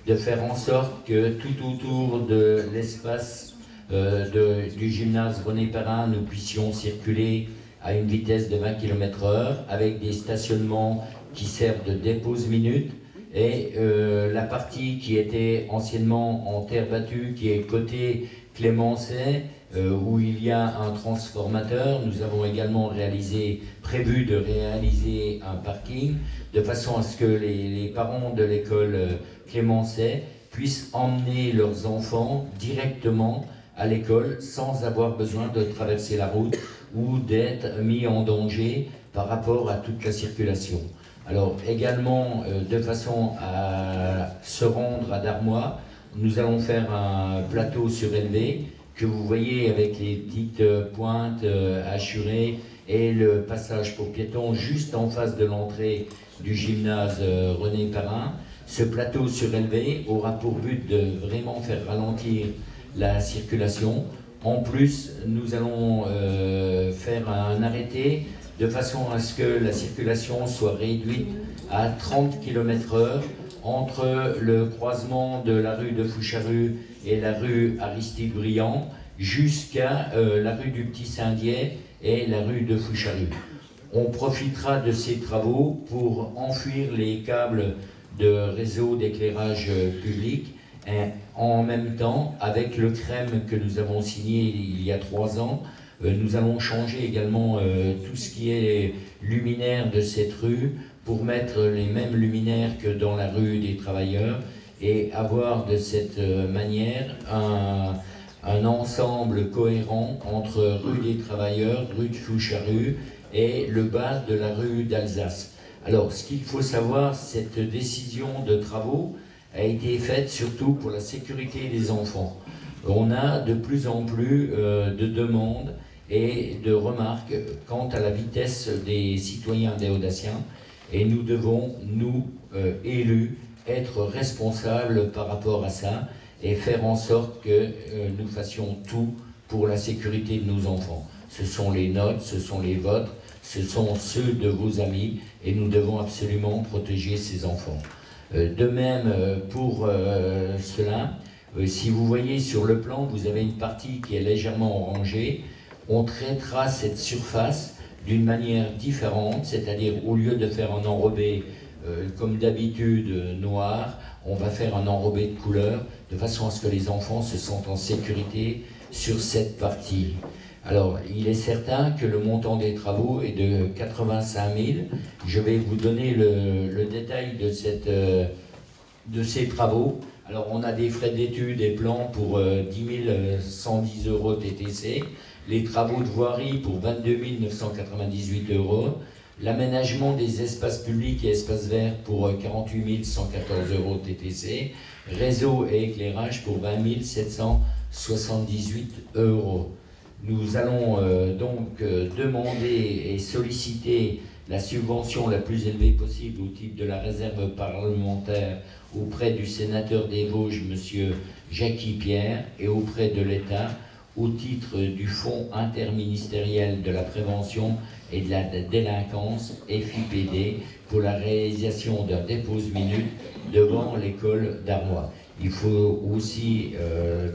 de faire en sorte que tout autour de l'espace du gymnase René Perrin, nous puissions circuler à une vitesse de 20 km/h avec des stationnements qui servent de dépose minute. Et la partie qui était anciennement en terre battue, qui est côté Clémençay, où il y a un transformateur, nous avons également prévu de réaliser un parking, de façon à ce que les parents de l'école Clémençay puissent emmener leurs enfants directement à l'école sans avoir besoin de traverser la route ou d'être mis en danger par rapport à toute la circulation. Alors également, de façon à se rendre à Darmois, nous allons faire un plateau surélevé que vous voyez avec les petites pointes hachurées et le passage pour piétons juste en face de l'entrée du gymnase René Perrin. Ce plateau surélevé aura pour but de vraiment faire ralentir la circulation. En plus, nous allons faire un arrêté de façon à ce que la circulation soit réduite à 30 km/h entre le croisement de la rue de Foucharus et la rue Aristide Briand jusqu'à la rue du Petit Saint-Dié et la rue de Foucharus. On profitera de ces travaux pour enfuir les câbles de réseau d'éclairage public en même temps avec le CREM que nous avons signé il y a 3 ans. Nous allons changer également tout ce qui est luminaire de cette rue pour mettre les mêmes luminaires que dans la rue des Travailleurs et avoir de cette manière un ensemble cohérent entre rue des Travailleurs, rue de Foucharus et le bas de la rue d'Alsace. Alors, ce qu'il faut savoir, cette décision de travaux a été faite surtout pour la sécurité des enfants. On a de plus en plus de demandes et de remarques quant à la vitesse des citoyens déodatiens, et nous devons, nous, élus, être responsables par rapport à ça et faire en sorte que nous fassions tout pour la sécurité de nos enfants. Ce sont les nôtres, ce sont les vôtres, ce sont ceux de vos amis, et nous devons absolument protéger ces enfants. De même, pour cela, si vous voyez sur le plan, vous avez une partie qui est légèrement orangée. On traitera cette surface d'une manière différente, c'est-à-dire au lieu de faire un enrobé comme d'habitude noir, on va faire un enrobé de couleur, de façon à ce que les enfants se sentent en sécurité sur cette partie. Alors, il est certain que le montant des travaux est de 85 000. Je vais vous donner le détail de ces travaux. Alors, on a des frais d'études et plans pour 10 110 € TTC, les travaux de voirie pour 22 998 €, l'aménagement des espaces publics et espaces verts pour 48 114 € TTC, réseau et éclairage pour 20 778 €. Nous allons donc demander et solliciter la subvention la plus élevée possible au titre de la réserve parlementaire auprès du sénateur des Vosges, M. Jackie Pierre, et auprès de l'État au titre du Fonds interministériel de la prévention et de la délinquance, FIPD, pour la réalisation d'un dépose-minute devant l'école d'Armois. Il faut aussi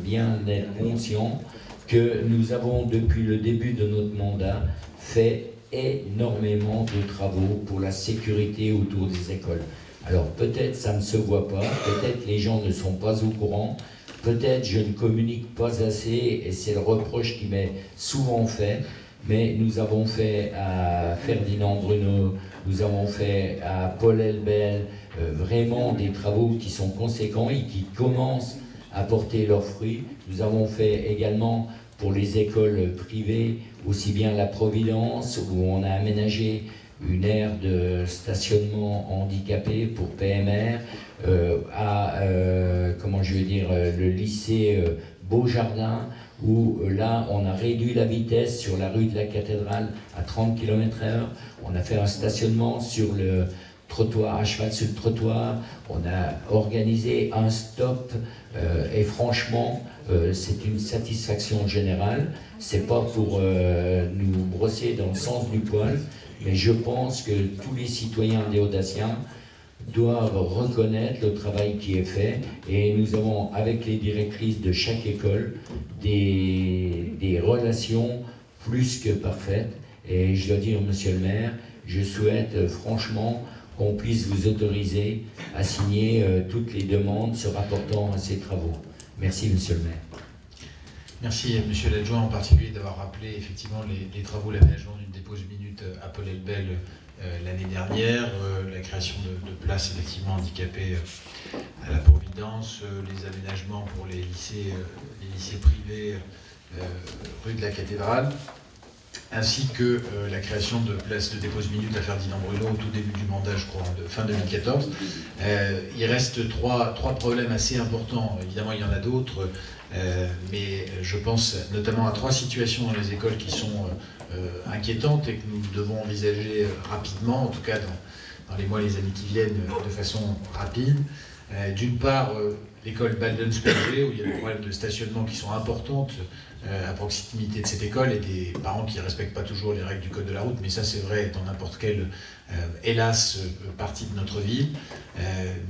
bien être conscient que nous avons, depuis le début de notre mandat, fait énormément de travaux pour la sécurité autour des écoles. Alors peut-être ça ne se voit pas, peut-être les gens ne sont pas au courant, peut-être je ne communique pas assez, et c'est le reproche qui m'est souvent fait, mais nous avons fait à Ferdinand Bruno, nous avons fait à Paul Elbel, vraiment des travaux qui sont conséquents et qui commencent à porter leurs fruits. Nous avons fait également pour les écoles privées, aussi bien la Providence, où on a aménagé une aire de stationnement handicapé pour PMR, le lycée Beaujardin, où là on a réduit la vitesse sur la rue de la Cathédrale à 30 km/h. On a fait un stationnement sur le trottoir, à cheval sur le trottoir. On a organisé un stop et franchement c'est une satisfaction générale. C'est pas pour nous brosser dans le sens du poil, mais je pense que tous les citoyens déodatiens doivent reconnaître le travail qui est fait, et nous avons avec les directrices de chaque école des relations plus que parfaites. Et je dois dire, monsieur le maire, je souhaite franchement qu'on puisse vous autoriser à signer toutes les demandes se rapportant à ces travaux. Merci, monsieur le maire. Merci, monsieur l'adjoint, en particulier d'avoir rappelé effectivement les travaux, l'aménagement d'une dépose minute à Paul-Elbel l'année dernière, la création de places effectivement handicapées à la Providence, les aménagements pour les lycées privés rue de la Cathédrale, ainsi que la création de places de dépose minute à Ferdinand Bruno au tout début du mandat, je crois, de fin 2014. Il reste trois problèmes assez importants. Évidemment, il y en a d'autres, mais je pense notamment à 3 situations dans les écoles qui sont inquiétantes et que nous devons envisager rapidement, en tout cas dans les mois et les années qui viennent, de façon rapide. D'une part, l'école Baldensperger, où il y a des problèmes de stationnement qui sont importantes à proximité de cette école, et des parents qui ne respectent pas toujours les règles du code de la route, mais ça c'est vrai dans n'importe quelle, hélas, partie de notre ville.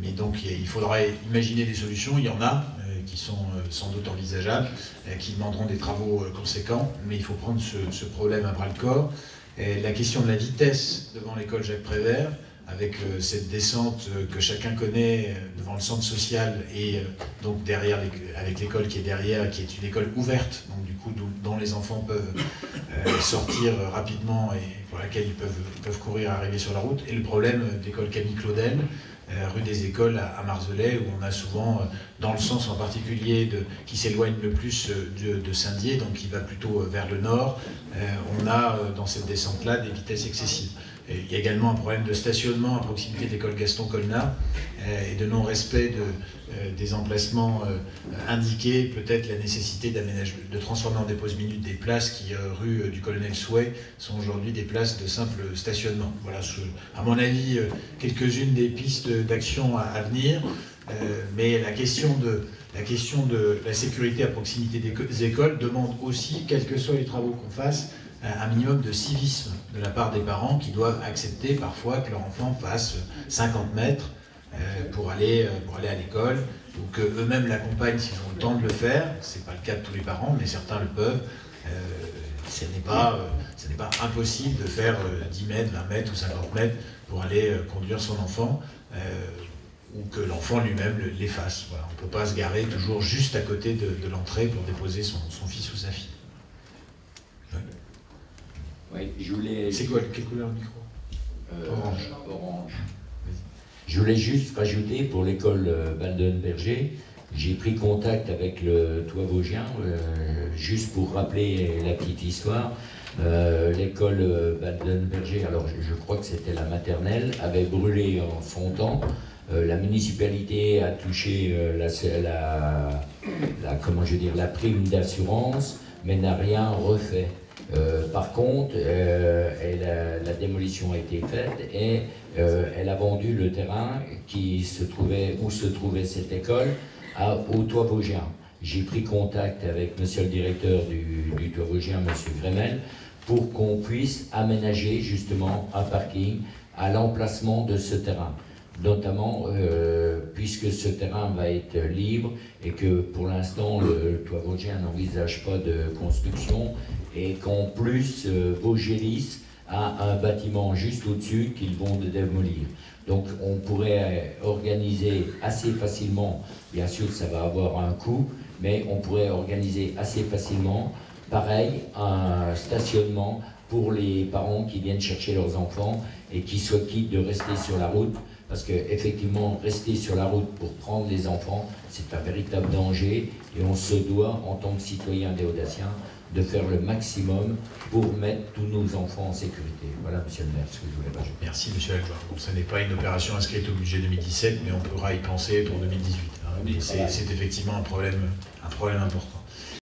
Mais donc il faudra imaginer des solutions, il y en a qui sont sans doute envisageables, qui demanderont des travaux conséquents, mais il faut prendre ce problème à bras-le-corps. La question de la vitesse devant l'école Jacques Prévert, avec cette descente que chacun connaît devant le centre social et donc derrière, avec l'école qui est derrière, qui est une école ouverte, donc du coup dont les enfants peuvent sortir rapidement et pour laquelle ils peuvent courir et arriver sur la route. Et le problème de l'école Camille Claudel, rue des Écoles à Marseillais, où on a souvent, dans le sens en particulier qui s'éloigne le plus de Saint-Dié, donc qui va plutôt vers le nord, on a dans cette descente-là des vitesses excessives. Il y a également un problème de stationnement à proximité de l'école Gaston Colnat et de non-respect des emplacements indiqués, peut-être la nécessité de transformer en dépose minute des places qui, rue du Colonel Souhait, sont aujourd'hui des places de simple stationnement. Voilà, à mon avis, quelques-unes des pistes d'action à venir, mais la question de la sécurité à proximité des écoles demande aussi, quels que soient les travaux qu'on fasse, un minimum de civisme de la part des parents qui doivent accepter parfois que leur enfant fasse 50 mètres pour aller à l'école, ou qu'eux-mêmes l'accompagnent s'ils ont le temps de le faire. Ce n'est pas le cas de tous les parents, mais certains le peuvent. Ce n'est pas impossible de faire 10 mètres, 20 mètres ou 50 mètres pour aller conduire son enfant, ou que l'enfant lui-même les fasse. Voilà. On ne peut pas se garer toujours juste à côté de l'entrée pour déposer son fils ou sa fille. Oui, je voulais... C'est quoi, quelle couleur le micro? Orange. Orange. Je voulais juste rajouter pour l'école Baldensperger, j'ai pris contact avec le Toit Vosgien, juste pour rappeler la petite histoire. L'école Baldensperger, alors je crois que c'était la maternelle, avait brûlé en son temps. La municipalité a touché la prime d'assurance, mais n'a rien refait. Par contre, la démolition a été faite et elle a vendu le terrain où se trouvait cette école au Toit Vosgien. J'ai pris contact avec monsieur le directeur du Toit Vosgien, monsieur Gremel, pour qu'on puisse aménager justement un parking à l'emplacement de ce terrain. Notamment puisque ce terrain va être libre et que pour l'instant le Toit Vosgien n'envisage pas de construction, et qu'en plus Vosgelis a un bâtiment juste au-dessus qu'ils vont démolir. Donc on pourrait organiser assez facilement, bien sûr ça va avoir un coût, mais on pourrait organiser assez facilement, pareil, un stationnement pour les parents qui viennent chercher leurs enfants et qui soient quittes de rester sur la route, parce qu'effectivement, rester sur la route pour prendre les enfants, c'est un véritable danger, et on se doit, en tant que citoyen déodatien, de faire le maximum pour mettre tous nos enfants en sécurité. Voilà, monsieur le maire, ce que je voulais rajouter. Merci, monsieur l'adjoint. Bon, ce n'est pas une opération inscrite au budget 2017, mais on pourra y penser pour 2018. Hein, mais c'est effectivement un problème important.